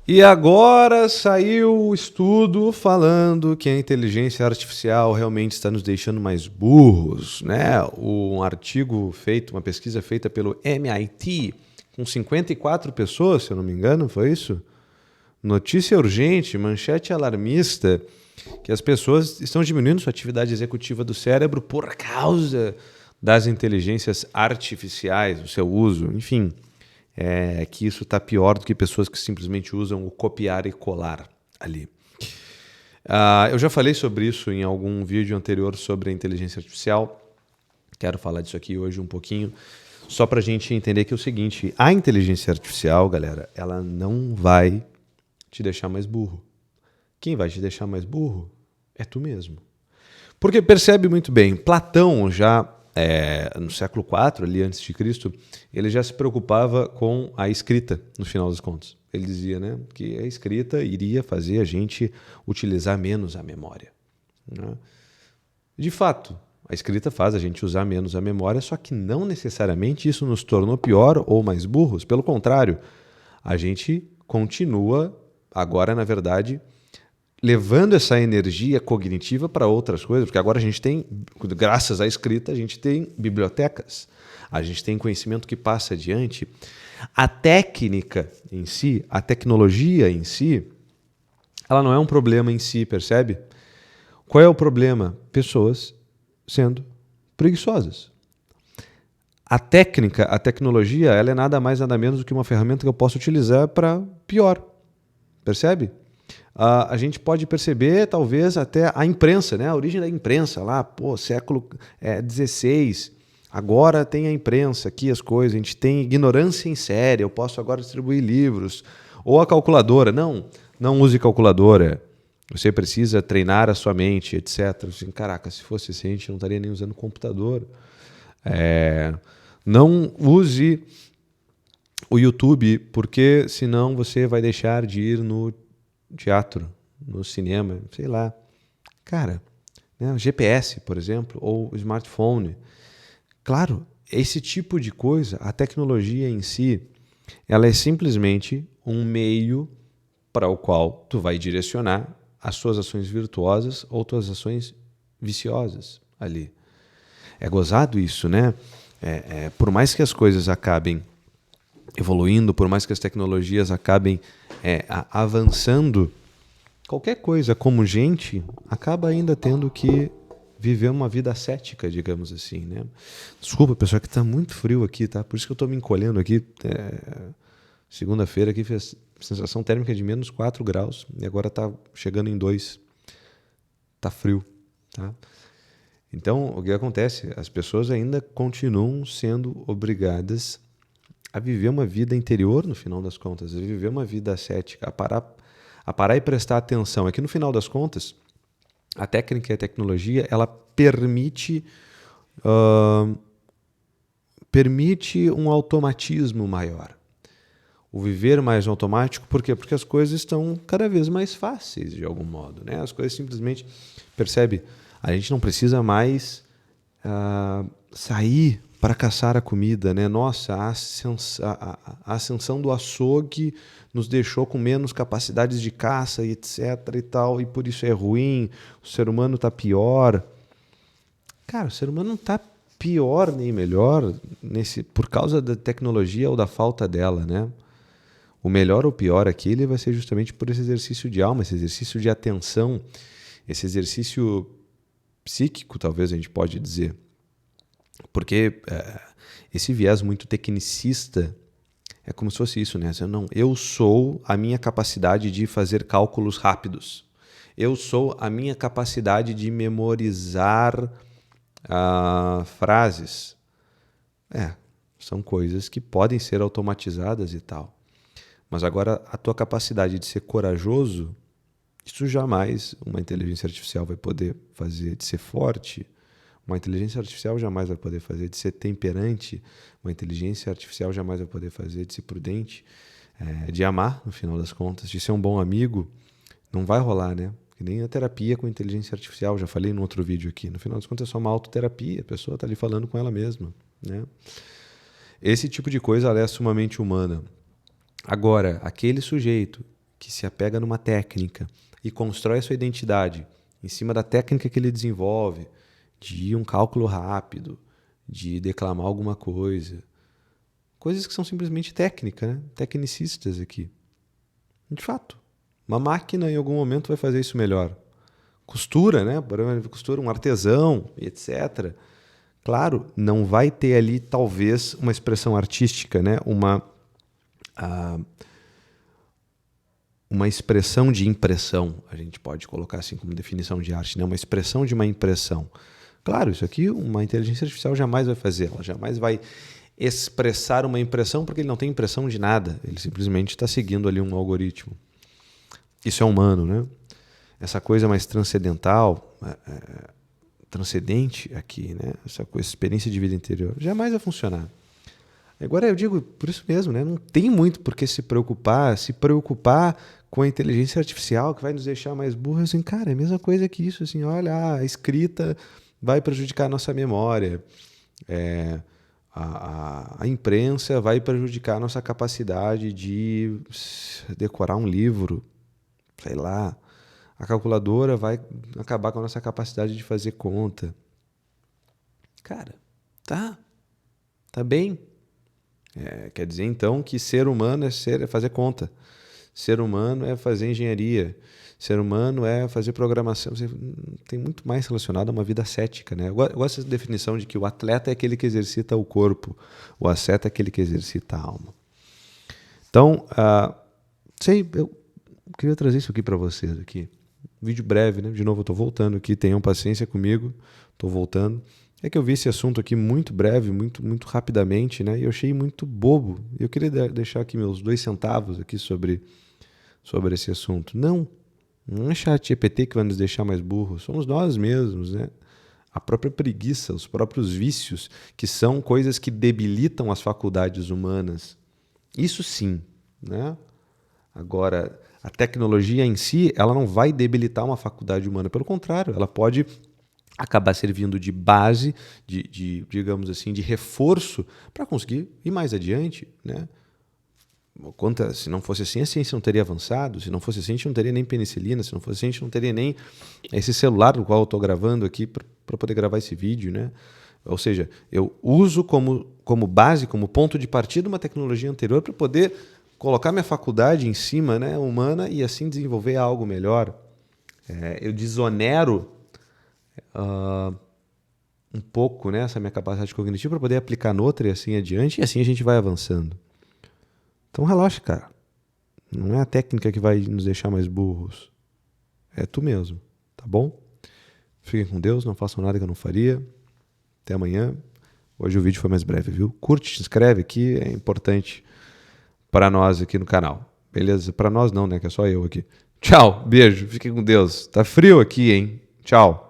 E agora saiu o estudo falando que a inteligência artificial realmente está nos deixando mais burros, né? Um artigo feito, uma pesquisa feita pelo MIT, com 54 pessoas, se eu não me engano, foi isso? Notícia urgente, manchete alarmista, que as pessoas estão diminuindo sua atividade executiva do cérebro por causa das inteligências artificiais, o seu uso, enfim. Que isso está pior do que pessoas que simplesmente usam o copiar e colar ali. Eu já falei sobre isso em algum vídeo anterior sobre a inteligência artificial. Quero falar disso aqui hoje um pouquinho, só para a gente entender que é o seguinte: a inteligência artificial, galera, ela não vai te deixar mais burro. Quem vai te deixar mais burro é tu mesmo. Porque percebe muito bem, Platão já no século IV, ali antes de Cristo, ele já se preocupava com a escrita, no final das contas. Ele dizia, né, que a escrita iria fazer a gente utilizar menos a memória, né? De fato, a escrita faz a gente usar menos a memória, só que não necessariamente isso nos tornou pior ou mais burros. Pelo contrário, a gente continua, agora, na verdade, levando essa energia cognitiva para outras coisas, porque agora a gente tem, graças à escrita, a gente tem bibliotecas, a gente tem conhecimento que passa adiante. A técnica em si, a tecnologia em si, ela não é um problema em si, percebe? Qual é o problema? Pessoas sendo preguiçosas. A técnica, a tecnologia, ela é nada mais, nada menos do que uma ferramenta que eu posso utilizar para pior, percebe? A gente pode perceber, talvez, até a imprensa, né? A origem da imprensa lá, século XVI. Agora tem a imprensa aqui, as coisas. A gente tem ignorância em série. Eu posso agora distribuir livros. Ou a calculadora. Não use calculadora. Você precisa treinar a sua mente, etc. Assim, caraca, se fosse assim, a gente não estaria nem usando computador. Não use o YouTube, porque senão você vai deixar de ir no teatro, no cinema, sei lá. Cara, né, o GPS, por exemplo, ou o smartphone. Claro, esse tipo de coisa, a tecnologia em si, ela é simplesmente um meio para o qual tu vai direcionar as suas ações virtuosas ou tuas ações viciosas ali. É gozado isso, né? Por mais que as coisas acabem evoluindo, por mais que as tecnologias acabem avançando, qualquer coisa como gente acaba ainda tendo que viver uma vida ascética, digamos assim, né? Desculpa, pessoal, que está muito frio aqui, tá? Por isso que eu estou me encolhendo aqui. Segunda-feira aqui fez sensação térmica de menos 4 graus e agora está chegando em 2. Está frio, tá? Então, o que acontece? As pessoas ainda continuam sendo obrigadas a viver uma vida interior, no final das contas, a viver uma vida ascética, a parar e prestar atenção. É que, no final das contas, a técnica e a tecnologia, ela permite um automatismo maior. O viver mais automático, por quê? Porque as coisas estão cada vez mais fáceis, de algum modo, né? As coisas simplesmente, percebe? A gente não precisa mais sair para caçar a comida, né? Nossa, a ascensão do açougue nos deixou com menos capacidades de caça, e etc. e tal, e por isso é ruim, o ser humano está pior. Cara, o ser humano não está pior nem melhor por causa da tecnologia ou da falta dela, né? O melhor ou pior aqui ele vai ser justamente por esse exercício de alma, esse exercício de atenção, esse exercício psíquico, talvez a gente pode dizer. Porque esse viés muito tecnicista é como se fosse isso, né? Eu sou a minha capacidade de fazer cálculos rápidos. Eu sou a minha capacidade de memorizar frases. São coisas que podem ser automatizadas e tal. Mas agora a tua capacidade de ser corajoso, isso jamais uma inteligência artificial vai poder fazer, de ser forte. Uma inteligência artificial jamais vai poder fazer, de ser temperante. Uma inteligência artificial jamais vai poder fazer, de ser prudente, de amar, no final das contas, de ser um bom amigo. Não vai rolar, né? Que nem a terapia com inteligência artificial, já falei no outro vídeo aqui. No final das contas é só uma autoterapia, a pessoa está ali falando com ela mesma, né? Esse tipo de coisa ela é sumamente humana. Agora, aquele sujeito que se apega numa técnica e constrói a sua identidade em cima da técnica que ele desenvolve, de um cálculo rápido, de declamar alguma coisa. Coisas que são simplesmente técnica, né? Tecnicistas aqui. De fato, uma máquina em algum momento vai fazer isso melhor. Costura, né? Costura, um artesão, etc. Claro, não vai ter ali talvez uma expressão artística, né? Uma expressão de impressão, a gente pode colocar assim como definição de arte, né? Uma expressão de uma impressão. Claro, isso aqui uma inteligência artificial jamais vai fazer, ela jamais vai expressar uma impressão porque ele não tem impressão de nada, ele simplesmente está seguindo ali um algoritmo. Isso é humano, né? Essa coisa mais transcendental, transcendente aqui, né? Essa experiência de vida interior, jamais vai funcionar. Agora eu digo por isso mesmo, né? Não tem muito por que se preocupar com a inteligência artificial que vai nos deixar mais burros. Assim, cara, é a mesma coisa que isso. Assim, olha, a escrita vai prejudicar a nossa memória. A imprensa vai prejudicar a nossa capacidade de decorar um livro. Sei lá. A calculadora vai acabar com a nossa capacidade de fazer conta. Cara, tá bem. Quer dizer, então, que ser humano é fazer conta. Ser humano é fazer engenharia. Ser humano é fazer programação. Tem muito mais relacionado a uma vida cética, né? Eu gosto dessa definição de que o atleta é aquele que exercita o corpo, o asceta é aquele que exercita a alma. Então, eu queria trazer isso aqui para vocês. Aqui. Vídeo breve, né? De novo, eu estou voltando aqui. Tenham paciência comigo. Estou voltando. É que eu vi esse assunto aqui muito breve, muito rapidamente, né? E eu achei muito bobo. Eu queria deixar aqui meus 2 centavos aqui sobre esse assunto. Não é ChatGPT que vai nos deixar mais burros. Somos nós mesmos, né? A própria preguiça, os próprios vícios, que são coisas que debilitam as faculdades humanas. Isso sim, né? Agora, a tecnologia em si, ela não vai debilitar uma faculdade humana. Pelo contrário, ela pode acabar servindo de base, digamos assim, de reforço para conseguir ir mais adiante, né? Se não fosse assim, a ciência não teria avançado, se não fosse assim, a gente não teria nem penicilina, se não fosse assim, a gente não teria nem esse celular do qual eu estou gravando aqui para poder gravar esse vídeo, né? Ou seja, eu uso como base, como ponto de partida uma tecnologia anterior para poder colocar minha faculdade em cima, né, humana, e assim desenvolver algo melhor. Eu desonero um pouco, né, essa minha capacidade cognitiva para poder aplicar noutra e assim adiante, e assim a gente vai avançando. Então relaxa, cara. Não é a técnica que vai nos deixar mais burros. É tu mesmo, tá bom? Fiquem com Deus, não façam nada que eu não faria. Até amanhã. Hoje o vídeo foi mais breve, viu? Curte, se inscreve aqui, é importante para nós aqui no canal. Beleza? Para nós não, né, que é só eu aqui. Tchau, beijo, fiquem com Deus. Tá frio aqui, hein? Tchau.